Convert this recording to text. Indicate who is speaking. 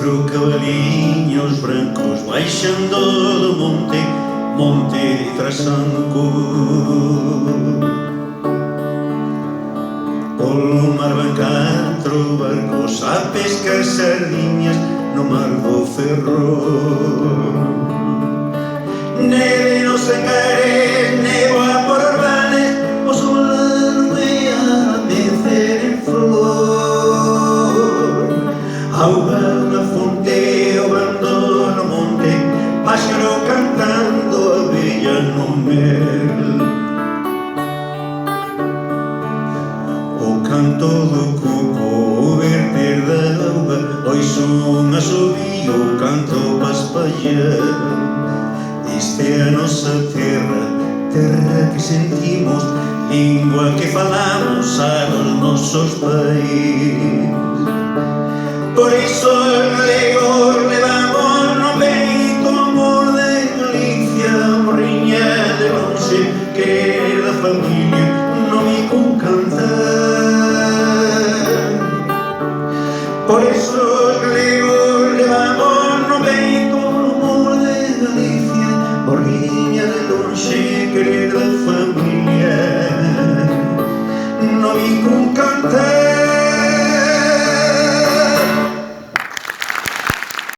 Speaker 1: 4 cabaliños brancos baixando do monte, monte de Trasanco. Polo mar van 4 barcos a pescar sardiñas no mar do Ferrol. Neve nos encares, néboa por Orbanes, o sol alumea a mecer en flor. Auga na fonte, o gando no monte, páxaro cantando, abella no mel. O canto do cuco, o verter da auga, ois un asubío, o canto paspallar. Esta é a nosa terra, terra que sentimos, lingua que falamos a dos nosos pais. Por iso os galegos levamos no peito o amor de Galicia, morriña de lonxe, querer da familia, non me con cantar. Por iso os galegos levamos no peito o amor de Galicia, morriña de lonxe,